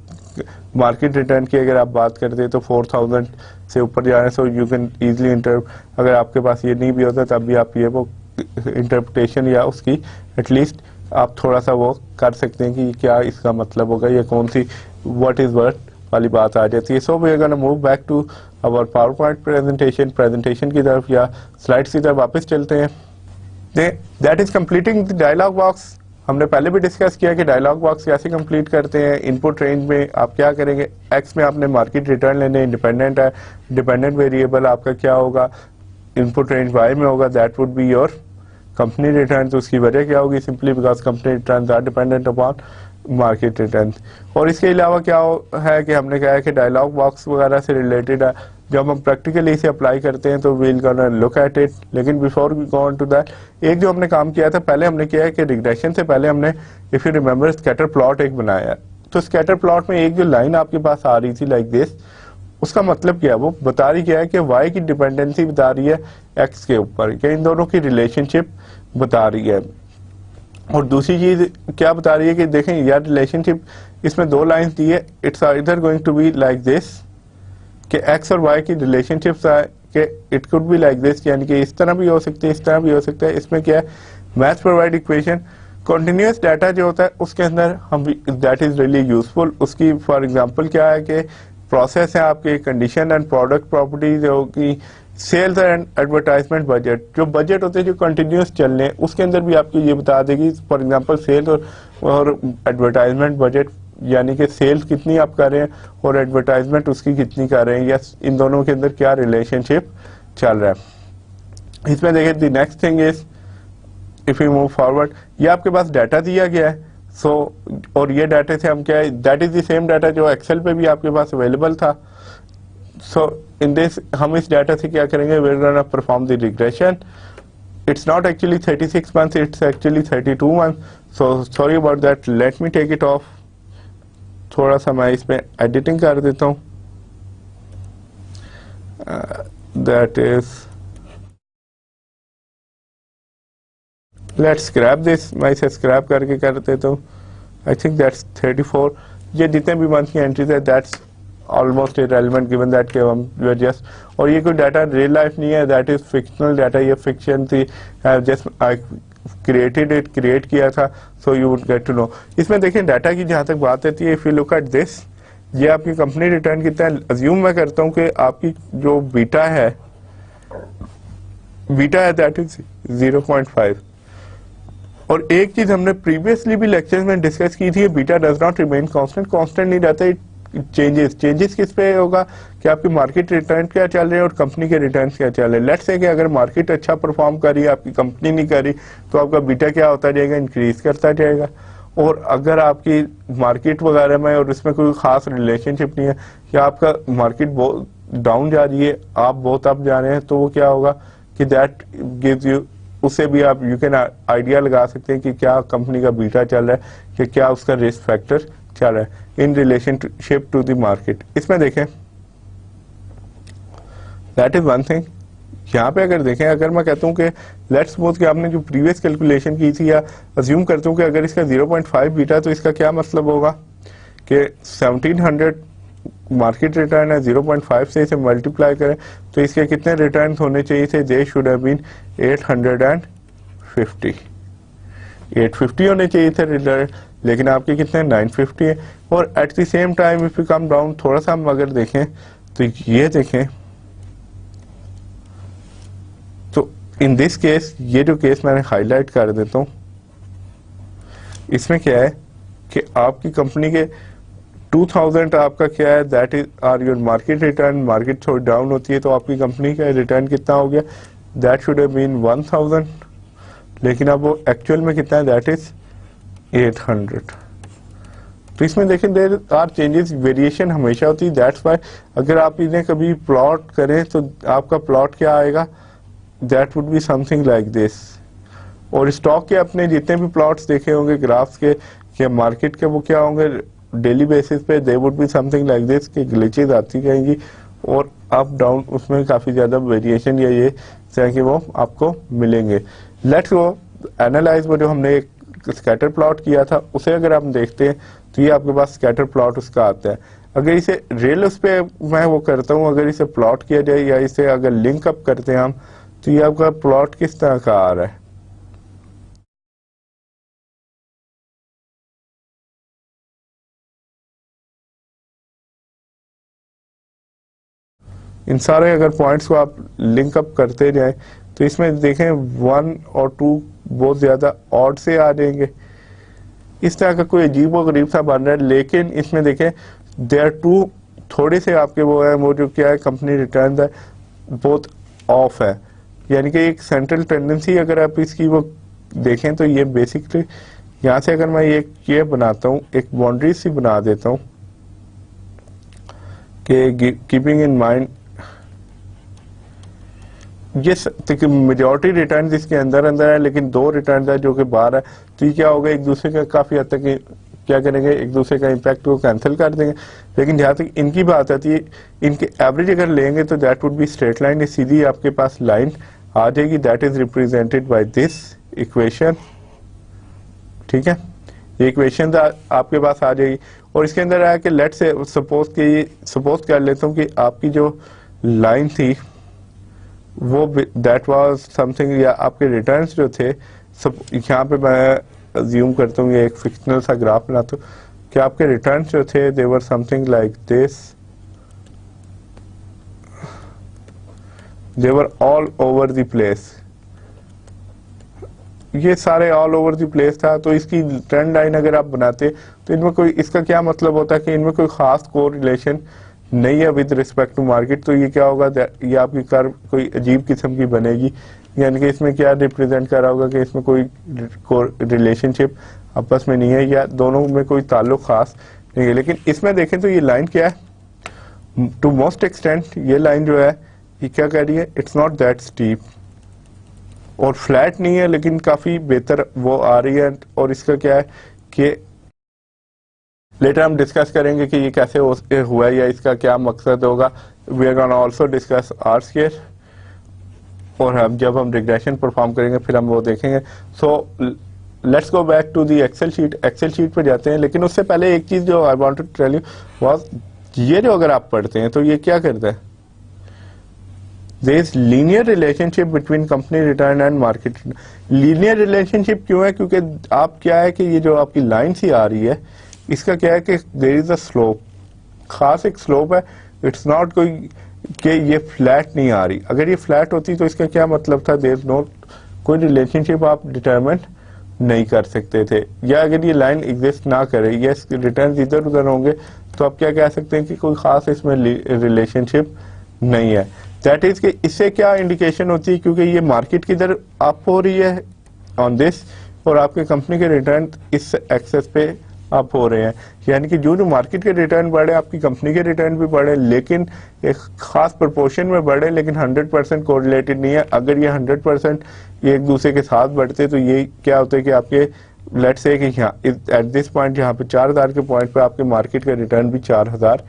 A: market return की अगर आप बात करते हैं तो 4000 से ऊपर जा रहे हैं, सो यू कैन इजीली अगर आपके पास ये नहीं भी होता तब भी आप ये वो इंटरप्रिटेशन या उसकी एटलीस्ट आप थोड़ा सा वो कर सकते हैं कि क्या इसका मतलब होगा या कौन सी व्हाट इज वर्ड वाली बात आ जाती है। So we are gonna move back to our PowerPoint presentation की तरफ या स्लाइड्स की तरफ वापस चलते हैं। That is completing the dialog box. हमने पहले भी डिस्कस किया कि डायलॉग बॉक्स कैसे कंप्लीट करते हैं। इनपुट रेंज में आप क्या करेंगे, एक्स में आपने मार्केट रिटर्न लेने, इंडिपेंडेंट है, डिपेंडेंट वेरिएबल आपका क्या होगा, इनपुट रेंज वाई में होगा, that would be your company return. तो उसकी वजह क्या होगी, simply because company return are dependent upon market return. और इसके अलावा क्या है कि हमने कहा है कि डायलॉग बॉक्स वगैरह से रिलेटेड है, जब हम प्रैक्टिकली इसे अप्लाई करते हैं तो we'll gonna look at it. लेकिन before we go on to that, एक जो हमने काम किया था पहले, हमने किया है कि रिग्रेशन से पहले हमने if you remember scatter plot एक बनाया है। तो स्कैटर प्लॉट में एक जो लाइन आपके पास आ रही थी लाइक दिस, उसका मतलब क्या है, वो बता रही क्या है कि वाई की डिपेंडेंसी बता रही है एक्स के ऊपर, कि इन दोनों की रिलेशनशिप बता रही है। और दूसरी चीज क्या बता रही है कि देखें यार रिलेशनशिप इसमें दो लाइंस दी है, इट्स इधर going to be like this कि एक्स और वाई की रिलेशनशिप्स है कि it could be like this, यानी कि इस तरह भी हो सकती है, इस तरह भी हो सकता है। इसमें क्या है, math provide equation continuous data जो होता है उसके अंदर हम दैट इज रियली यूजफुल। उसकी फॉर एग्जांपल क्या है कि प्रोसेस है आपके कंडीशन एंड प्रोडक्ट प्रॉपर्टीज होगी, सेल्स एंड एडवर्टाइजमेंट बजट, जो बजट होते हैं जो कंटिन्यूस चल रहे हैं उसके अंदर भी आपको ये बता देगी फॉर एग्जांपल सेल्स और एडवर्टाइजमेंट बजट, यानी कि सेल्स कितनी आप कर रहे हैं और एडवर्टाइजमेंट उसकी कितनी कर रहे हैं, या इन दोनों के अंदर क्या रिलेशनशिप चल रहा है। इसमें देखिए the next thing is if you move forward, ये आपके पास डाटा दिया गया है और ये डाटा से हम क्या है, that is the same data जो एक्सेल पे भी आपके पास अवेलेबल था। इन दिस हम इस डाटा से क्या करेंगे, we are gonna perform the regression. It's not actually 36 months, it's actually 32 months. So sorry about that, let me take it off. थोड़ा सा मैं इसमें एडिटिंग कर देता हूँ। That is, let's scrap this, मैं इसे स्क्रैप करके कर देता हूँ। I think that's 34। ये जितने भी मंथ की एंट्रीज है that's almost irrelevant given that के हम वी आर जस्ट, और ये कोई डाटा रियल लाइफ नहीं है, दैट इज फिक्शनल डाटा, ये फिक्शन थी, just I created it, create किया था, so you would get to know. इसमें देखें डाटा की जहाँ तक बात आती है, if you look at this, ये आपकी कंपनी रिटर्न कितना है, अज्यूम मैं करता हूँ कि आपकी जो बीटा है दैट इज 0.5। और एक चीज हमने प्रीवियसली भी लेक्चर्स में डिस्कस की थी, beta does not remain constant, constant नहीं रहता, चेंजेस किस पे होगा कि आपकी मार्केट रिटर्न क्या चल रहे हैं और कंपनी के रिटर्न क्या चल रहे हैं। लेट्स से कि अगर मार्केट अच्छा परफॉर्म कर रही है, आपकी कंपनी नहीं कर रही, तो आपका बीटा क्या होता जाएगा, इंक्रीज करता जाएगा। और अगर आपकी मार्केट वगैरह में और इसमें कोई खास रिलेशनशिप नहीं है, या आपका मार्केट बहुत डाउन जा रही है, आप बहुत अप जा रहे हैं, तो वो क्या होगा कि दैट गिव्स यू, उससे भी आप यू कैन आइडिया लगा सकते हैं कि क्या कंपनी का बीटा चल रहा है, कि क्या उसका रिस्क फैक्टर चल रहा है in relationship to the market. इसमें देखें दैट इज वन थिंग। यहाँ पे अगर देखें, अगर मैं कहता हूँ कि लेट्स सपोज कि आपने जो प्रीवियस कैलकुलेशन की थी, या अज्यूम करता हूँ कि अगर इसका 0.5 बीटा, तो इसका क्या मतलब होगा कि 1700 मार्केट रिटर्न है, 0.5 से इसे मल्टीप्लाई करें तो इसके कितने रिटर्न होने चाहिए थे, दे शुड हैव बीन 850 होने चाहिए थे रिटर्न, लेकिन आपके कितने 950 है। और at the same time if you come down, थोड़ा सा हम अगर देखें तो ये देखें, तो इन दिस केस, ये जो केस मैंने हाईलाइट कर देता हूं, इसमें क्या है कि आपकी कंपनी के 2000 आपका क्या है, that is are your market return. Market थोड़ी डाउन होती है तो आपकी कंपनी का रिटर्न कितना हो गया, दैट शुड हैव बीन 1000, लेकिन अब वो एक्चुअल में कितना है, दैट इज 800। तो इसमें देखें देयर आर चेंजेस, वेरिएशन हमेशा होती है। दैट्स व्हाई अगर आप इन्हें कभी प्लॉट करें तो आपका प्लॉट क्या आएगा, that would be something like this. और स्टॉक के अपने जितने भी प्लॉट्स देखे होंगे ग्राफ्स के मार्केट के, वो क्या होंगे डेली बेसिस पे, they would be something like this, कि ग्लिचेज आती रहेंगी और अप डाउन उसमें काफी ज्यादा वेरिएशन या ये कि वो आपको मिलेंगे। लेट्स गो एनालाइज, वो जो हमने एक स्कैटर प्लॉट किया था उसे अगर आप देखते हैं तो ये आपके पास स्कैटर प्लॉट उसका आता है। अगर इसे रियल उस पे मैं वो करता हूँ, अगर इसे प्लॉट किया जाए या इसे अगर लिंक अप करते हैं हम, तो ये आपका प्लॉट किस तरह का आ रहा है। इन सारे अगर पॉइंट्स को आप लिंक अप करते जाएं तो इसमें देखें 1 और 2 बहुत ज्यादा ऑड से आ जाएंगे, इस तरह का कोई अजीब व गरीब सा बन रहा है। लेकिन इसमें देखें देयर टू थोड़े से आपके वो है, वो जो क्या है कंपनी रिटर्न है बहुत ऑफ है, यानी कि एक सेंट्रल टेंडेंसी अगर आप इसकी वो देखें तो ये बेसिकली यहाँ से अगर मैं ये बनाता हूँ, एक बाउंड्री सी बना देता हूँ कि कीपिंग इन माइंड ये मेजॉरिटी रिटर्न इसके अंदर है, लेकिन 2 रिटर्न है जो कि बाहर है, तो ये क्या होगा एक दूसरे का काफी हद तक क्या करेंगे, एक दूसरे का इम्पैक्ट को कैंसिल कर देंगे। लेकिन जहां तक इनकी बात आती है, इनके एवरेज अगर लेंगे तो that would be straight line, सीधी आपके पास लाइन आ जाएगी, that is represented by this equation. ठीक है, ये इक्वेशन आपके पास आ जाएगी और इसके अंदर आया कि लेट से सपोज कर लेता हूँ कि आपकी जो लाइन थी वो दैट वाज समथिंग, या आपके रिटर्न्स जो थे सब यहाँ पे मैं अज्यूम करता हूँ ये एक फिक्शनल सा ग्राफ बनाता हूँ कि आपके रिटर्न जो थे they were something like this, they were all over the place, ये सारे ऑल ओवर द प्लेस था। तो इसकी ट्रेंड लाइन अगर आप बनाते तो इनमें कोई, इसका क्या मतलब होता है कि इनमें कोई खास को रिलेशन नहीं है विद रिस्पेक्ट टू मार्केट। तो ये क्या होगा, ये आपकी कर्व कोई अजीब किस्म की बनेगी, यानी कि इसमें क्या रिप्रेजेंट कर रहा होगा कि इसमें कोई रिलेशनशिप आपस में नहीं है या दोनों में कोई ताल्लुक खास नहीं है। लेकिन इसमें देखें तो ये लाइन क्या है, टू मोस्ट एक्सटेंट ये लाइन जो है ये क्या कह रही है, इट्स नॉट दैट स्टीप और फ्लैट नहीं है लेकिन काफी बेहतर वो आ रही है। और इसका क्या है कि लेटर हम डिस्कस करेंगे कि ये कैसे हुआ या इसका क्या मकसद होगा। We are gonna also discuss R square, और हम जब हम रिग्रेशन परफॉर्म करेंगे फिर हम वो देखेंगे। So let's go back to the excel sheet. Excel sheet पे जाते हैं, लेकिन उससे पहले एक चीज जो I want to tell you was, ये जो अगर आप पढ़ते हैं तो ये क्या करता है, there is linear relationship between company return and market. Linear relationship क्यों है, क्योंकि आप क्या है कि ये जो आपकी लाइन सी आ रही है इसका क्या है कि देयर इज अ स्लोप, खास एक स्लोप है। इट्स नॉट कोई कि ये फ्लैट नहीं आ रही। अगर ये फ्लैट होती तो इसका क्या मतलब था, देयर इज नॉट कोई रिलेशनशिप आप डिटरमिन नहीं कर सकते थे। या अगर ये लाइन एग्जिस्ट ना करे या इसके रिटर्न इधर उधर होंगे तो आप क्या कह सकते हैं कि कोई खास इसमें रिलेशनशिप नहीं है। दैट इज कि इससे क्या इंडिकेशन होती है, क्योंकि ये मार्केट किधर अप हो रही है ऑन दिस और आपके कंपनी के रिटर्न इस एक्सेस पे अप हो रहे हैं, यानी कि जो जो मार्केट के रिटर्न बढ़े आपकी कंपनी के रिटर्न भी बढ़े, लेकिन एक खास प्रोपोर्शन में बढ़े, लेकिन 100% कोरिलेटेड नहीं है। अगर ये 100% एक दूसरे के साथ बढ़ते तो ये क्या होता है कि आपके लेट्स से कि यहाँ एट दिस पॉइंट यहाँ पे 4000 के पॉइंट पे आपके मार्केट का रिटर्न भी 4000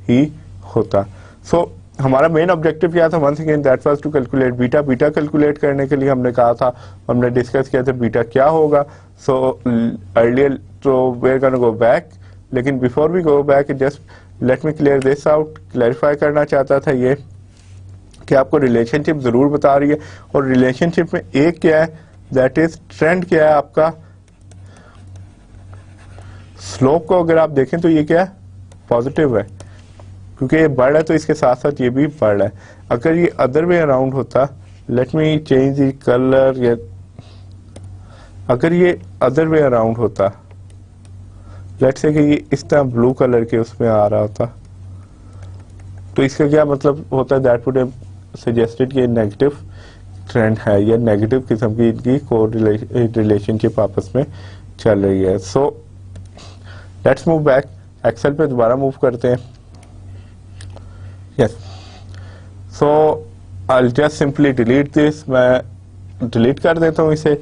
A: ही होता। सो हमारा मेन ऑब्जेक्टिव क्या था, once again that was to calculate beta. Beta calculate करने के लिए हमने कहा था, हमने डिस्कस किया था बीटा क्या होगा। सो अर्लियर तो we are gonna go back, लेकिन before we go back just let me clear this out. Clarify करना चाहता था ये कि आपको रिलेशनशिप जरूर बता रही है, और रिलेशनशिप में एक क्या है, दैट इज ट्रेंड क्या है आपका। स्लोप को अगर आप देखें तो ये क्या है, पॉजिटिव है, क्योंकि ये बढ़ है तो इसके साथ साथ ये भी बढ़ रहा है। अगर ये अदर वे अराउंड होता, let me change the colour, या अगर ये अदर वे अराउंड होता, लेट्स से कि ये इस तरह ब्लू कलर के उसमें आ रहा होता, तो इसका क्या मतलब होता है, दैट वुड हैव सजेस्टेड कि नेगेटिव ट्रेंड है या नेगेटिव किस्म की इनकी को रिलेशनशिप आपस में चल रही है। So let's move back, excel पे दोबारा मूव करते हैं। Yes, so I will just simply delete this, मैं डिलीट कर देता हूँ इसे।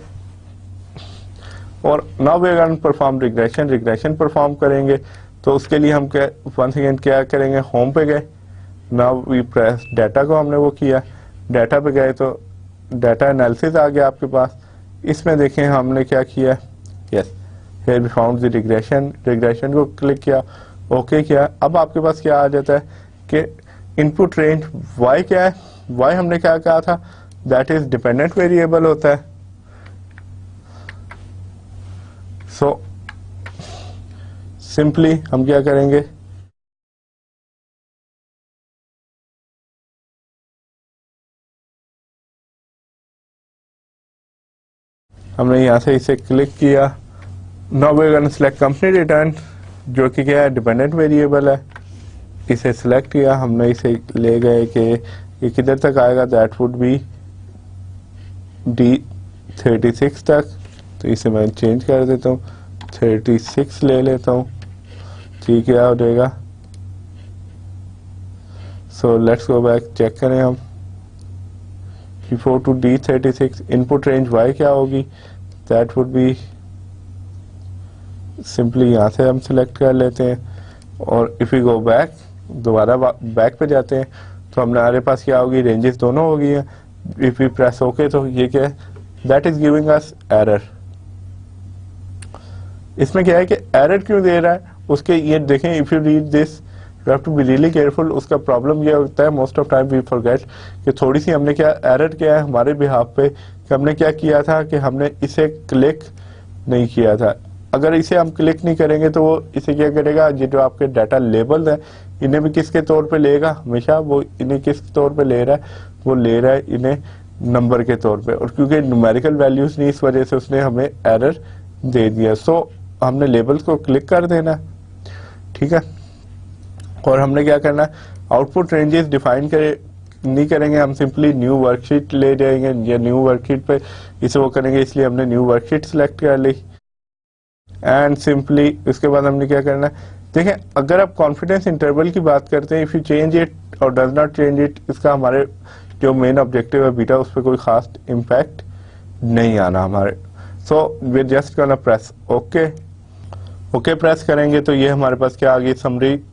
A: और now we are going to perform regression. Regression perform करेंगे तो उसके लिए हम क्या वंस अगेन क्या करेंगे, होम पे गए, नाउ वी प्रेस डाटा को हमने वो किया, डाटा पे गए तो डाटा एनालिसिस आ गया आपके पास। इसमें देखें हमने क्या किया, yes here we found the regression. Regression को क्लिक किया, ओके किया। अब आपके पास क्या आ जाता है कि इनपुट रेंज y क्या है, y हमने क्या कहा था, दैट इज डिपेंडेंट वेरिएबल होता है। सो सिंपली हम क्या करेंगे, हमने यहां से इसे क्लिक किया। Now we are gonna select company return, जो कि क्या है, डिपेंडेंट वेरिएबल है। इसे सिलेक्ट किया, हमने इसे ले गए कि ये किधर तक आएगा, दैट वुड बी D36 तक। तो इसे मैं चेंज कर देता हूँ, 36 ले लेता हूँ, ठीक क्या हो जाएगा। So let's go back, check करें हम, before to D36 input range y क्या होगी, दैट वुड बी सिंपली यहाँ से हम सिलेक्ट कर लेते हैं। और इफ यू गो बैक, दोबारा बैक पे जाते हैं तो हमारे पास क्या होगी, रेंजेस दोनों हो गई हैं। इफ यू प्रेस ओके तो ये क्या है, that is giving us error. इसमें क्या है कि एरर क्यों दे रहा है, उसके ये देखें, if you read this you have to be really careful. उसका प्रॉब्लम ये होता है, most of time we forget कि थोड़ी सी हमने क्या एरर किया है हमारे बिहाफ पे, कि हमने क्या किया था कि हमने इसे क्लिक नहीं किया था। अगर इसे हम क्लिक नहीं करेंगे तो वो इसे क्या करेगा, ये जो आपके डाटा लेबल्स हैं इन्हें भी किसके तौर पे लेगा, हमेशा वो इन्हें किस तौर पे ले रहा है, वो ले रहा है इन्हें नंबर के तौर पे, और क्योंकि न्यूमेरिकल वैल्यूज नहीं इस वजह से उसने हमें एरर दे दिया। सो हमने लेबल्स को क्लिक कर देना, ठीक है, और हमने क्या करना है, आउटपुट रेंजेस डिफाइन करे नहीं करेंगे, हम सिंपली न्यू वर्कशीट ले जाएंगे या न्यू वर्कशीट पे इसे वो करेंगे, इसलिए हमने न्यू वर्कशीट सिलेक्ट कर ली एंड सिंपली उसके बाद हमने क्या करना है, देखें अगर आप कॉन्फिडेंस इंटरवल की बात करते हैं, इफ यू चेंज इट और डज नॉट चेंज इट, इसका हमारे जो मेन ऑब्जेक्टिव है बीटा उस पर कोई खास इम्पैक्ट नहीं आना हमारे। So we just gonna press okay, okay press करेंगे तो ये हमारे पास क्या आ गई, समरी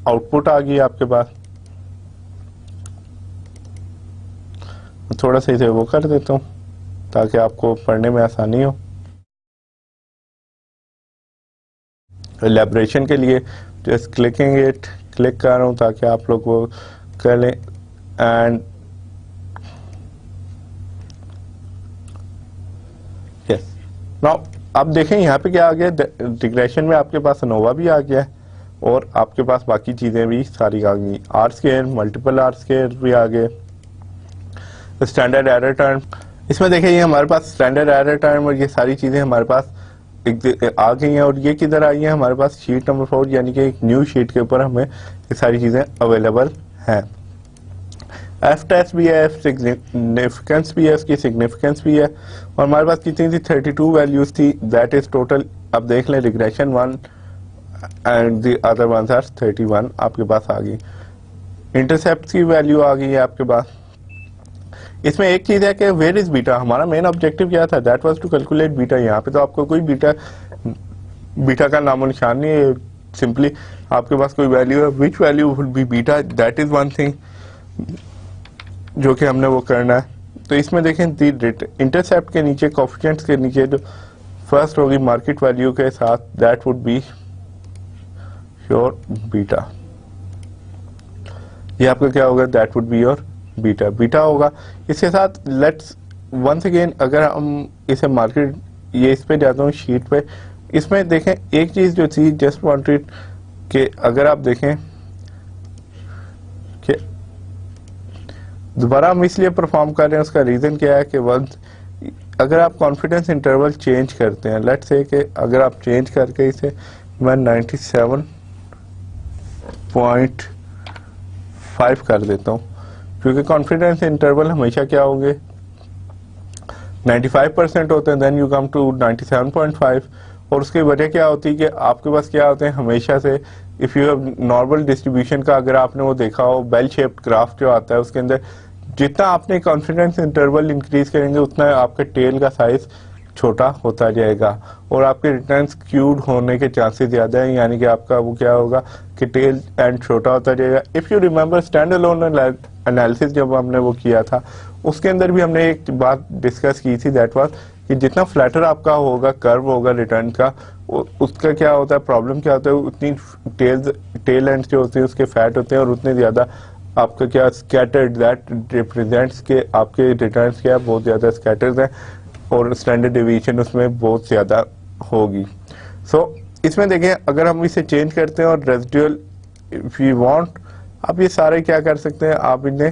A: आउटपुट आ गई आपके पास। थोड़ा सा इसे वो कर देता हूँ ताकि आपको पढ़ने में आसानी हो। एलैबोरेशन के लिए जस्ट क्लिकिंग इट, क्लिक कर रहा हूँ ताकि आप लोग वो कर लें एंड यस नाउ अब देखें यहाँ पे क्या आ गया, रिग्रेशन में आपके पास अनोवा भी आ गया है और आपके पास बाकी चीजें भी सारी आ गई, R square, multiple R square भी आ गए, स्टैंडर्ड एरर टाइम। इसमें देखिए ये हमारे पास स्टैंडर्ड एरर टाइम और ये सारी चीजें हमारे पास आ गई हैं, और ये किधर आई हैं, हमारे पास शीट नंबर 4 यानी कि एक न्यू शीट के ऊपर हमें ये सारी चीजें अवेलेबल हैं। एफ टेस्ट भी है, एफ सिग्निफिकेंस भी है, उसकी सिग्निफिकेंस भी है, और हमारे पास कितनी थी, 32 वैल्यूज थी, दैट इज टोटल। अब देख लें regression 1 and the other ones are 31 आपके पास आ गई। इंटरसेप्ट की वैल्यू आ गई है आपके पास। इसमें एक चीज है कि वेयर इज बीटा, हमारा मेन ऑब्जेक्टिव क्या था, that was to calculate beta. यहाँ पे तो आपको कोई बीटा का नामो निशान नहीं है, सिंपली आपके पास कोई वैल्यू है, which value would be beta, that is one thing जो कि हमने वो करना है। तो इसमें देखें इंटरसेप्ट के नीचे कोफिशिएंट्स के नीचे जो फर्स्ट होगी मार्केट वैल्यू के साथ, that would be your beta. ये आपका क्या होगा, that would be your beta, beta होगा। इसके साथ लेट्स वंस अगेन अगर हम इसे मार्केट ये इस पे जाता हूँ शीट पे, इसमें देखें एक चीज जो थी, जस्ट वांटेड कि अगर आप देखें कि दोबारा हम इसलिए परफॉर्म कर रहे हैं, उसका रीजन क्या है कि वंस अगर आप कॉन्फिडेंस इंटरवल चेंज करते हैं, लेट्स से कि अगर आप चेंज करके इसे मैं 97.5 कर देता हूँ, क्योंकि कॉन्फिडेंस इंटरवल हमेशा क्या होंगे 95% होते हैं, देन यू कम टू 97.5, और उसकी वजह क्या होती है कि आपके पास क्या होते हैं हमेशा से, if you have normal distribution का अगर आपने वो देखा हो बेल शेप्ड ग्राफ जो आता है, उसके अंदर जितना आपने कॉन्फिडेंस इंटरवल इंक्रीज करेंगे उतना आपके टेल का साइज छोटा होता जाएगा और आपके रिटर्न स्क्यूड होने के चांसेस ज्यादा हैं, यानी कि आपका वो क्या होगा कि टेल एंड छोटा होता जाएगा। If you remember stand alone analysis जब हमने वो किया था, उसके अंदर भी हमने एक बात डिस्कस की थी, दैट वाज कि जितना फ्लैटर आपका होगा कर्व होगा रिटर्न का, उसका क्या होता है, प्रॉब्लम क्या होता है, उतनी टेल एंड जो होते हैं उसके फैट होते हैं और उतने ज्यादा आपका क्या स्कैटर्ड, दैट रिप्रेजेंट्स के आपके रिटर्न्स क्या बहुत ज्यादा स्कैटर्ड हैं और स्टैंडर्ड डिवीजन उसमें बहुत ज्यादा होगी। सो इसमें देखें अगर हम इसे चेंज करते हैं और रेजिडुअल इफ यू वांट, आप ये सारे क्या कर सकते हैं, आप इन्हें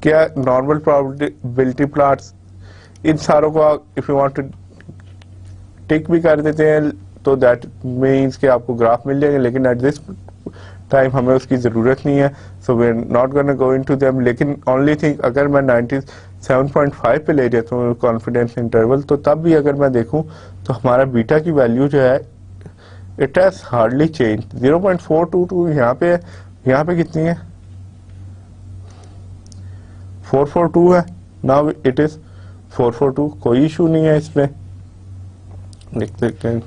A: क्या नॉर्मल प्रोबेबिलिटी प्लॉट्स इन सारों को if you want two tick भी कर देते हैं, तो दैट मीन्स कि आपको ग्राफ मिल जाएंगे, लेकिन एट दिस टाइम हमें उसकी जरूरत नहीं है, so we are not gonna go into them. लेकिन ओनली थिंग अगर मैं 97.5 पे ले जाता हूँ कॉन्फिडेंस इंटरवल, तो तब भी अगर मैं देखूं तो हमारा बीटा की वैल्यू जो है इट हैज हार्डली चेंज, 0.422 यहाँ पे कितनी है, 442 है, नाउ इट इज 442, कोई इशू नहीं है इसमें। देख सकते हैं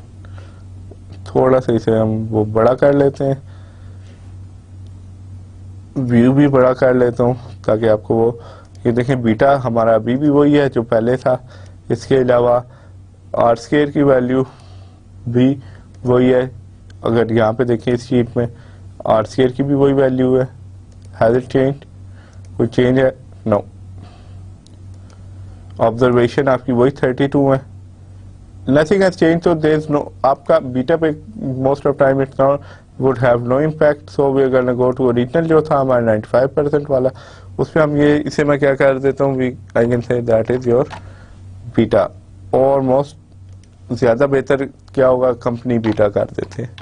A: थोड़ा सा इसे हम वो बड़ा कर लेते हैं, व्यू भी बड़ा कर लेता हूँ ताकि आपको वो ये देखें बीटा हमारा अभी भी वही है जो पहले था। इसके अलावा आर स्केयर की वैल्यू भी वही है, अगर यहाँ पे देखें इस शीट में आर स्केयर की भी वही वैल्यू है, हैज इट चेंज, कोई चेंज है, नो। ऑब्जर्वेशन आपकी वही 32 है, नथिंग हैज चेंज, तो देयर इज नो, आपका बीटा पे most of time it's not would have no impact, so we are gonna go to original जो था हमारा 95% वाला, उसमें हम ये इसे मैं क्या कर देता हूँ, we I can say that is your beta, और मोस्ट ज्यादा बेहतर क्या होगा, कंपनी बीटा कर देते हैं।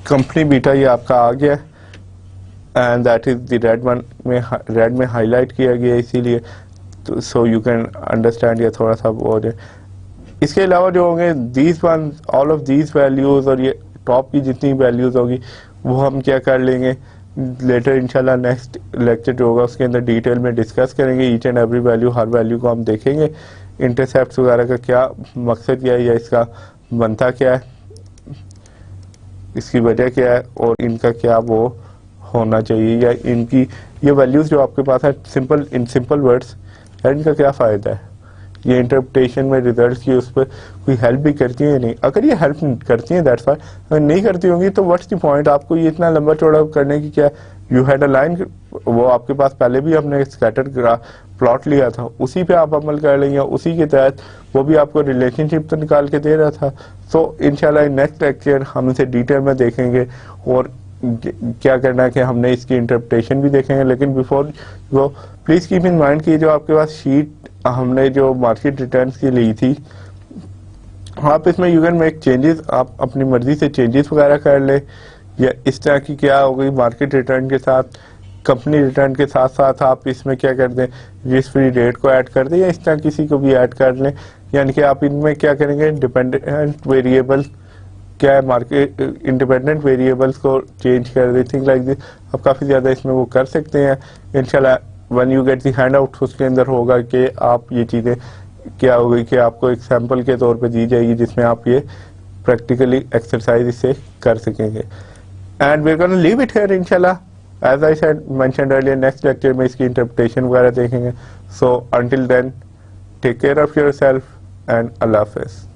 A: कंपनी बीटा ये आपका आ गया, and that is the red में हाईलाइट किया गया इसीलिए, तो सो यू कैन अंडरस्टैंड, ये थोड़ा सा वो है। इसके अलावा जो होंगे these one, all of these values, और ये टॉप की जितनी वैल्यूज होगी वो हम क्या कर लेंगे लेटर, इंशाल्लाह नेक्स्ट लेक्चर जो होगा उसके अंदर डिटेल में डिस्कस करेंगे each and every value, her value को हम देखेंगे, इंटरसेप्ट वगैरह का क्या मकसद क्या है या इसका बनता क्या है, इसकी वजह क्या है, और इनका क्या वो होना चाहिए, या इनकी ये वैल्यूज जो आपके पास है सिंपल, इन सिंपल वर्ड्स, इनका क्या फ़ायदा है, ये इंटरप्रिटेशन में रिजल्ट की उस पर कोई हेल्प भी करती है या नहीं। अगर ये हेल्प करती हैं दैट्स फाइन, अगर नहीं करती होंगी तो व्हाट्स द पॉइंट, आपको ये इतना लंबा चौड़ा करने की क्या, यू हैड अ लाइन, वो आपके पास पहले भी हमने स्कैटर प्लॉट लिया था, उसी पे आप अमल कर लेंगे, उसी के तहत वो भी आपको रिलेशनशिप तो निकाल के दे रहा था। सो इंशाल्लाह नेक्स्ट लेक्चर हम इसे डिटेल में देखेंगे और क्या करना है कि हमने इसकी इंटरप्रिटेशन भी देखेंगे, लेकिन बिफोर वो प्लीज कीप इन माइंड की जो आपके पास शीट हमने जो मार्केट रिटर्न्स की ली थी, आप इसमें यू कैन मेक चेंजेस, आप अपनी मर्जी से चेंजेस वगैरह कर ले, या इस तरह की क्या हो गई मार्केट रिटर्न के साथ कंपनी रिटर्न के साथ साथ आप इसमें क्या कर दें, रिस्क फ्री रेट को ऐड कर दें, या इस तरह किसी को भी ऐड कर लें, यानी कि आप इनमें क्या करेंगे डिपेंडेंट वेरिएबल क्या है, मार्केट इंडिपेंडेंट वेरिएबल्स को चेंज कर दे, थिंग लाइक दिस, आप काफ़ी ज़्यादा इसमें वो कर सकते हैं। इंशाल्लाह when you get the hand out उसके अंदर होगा कि आप ये चीज़ें क्या होगी कि आपको एक सैम्पल के तौर पे दी जाएगी जिसमें आप ये प्रैक्टिकली एक्सरसाइज इससे कर सकेंगे। And we are gonna leave it here इंशाल्लाह, as I said mentioned earlier, next lecture में इसकी इंटरप्रिटेशन वगैरह देखेंगे। So until then take care of yourself and अल्लाह हाफिज़।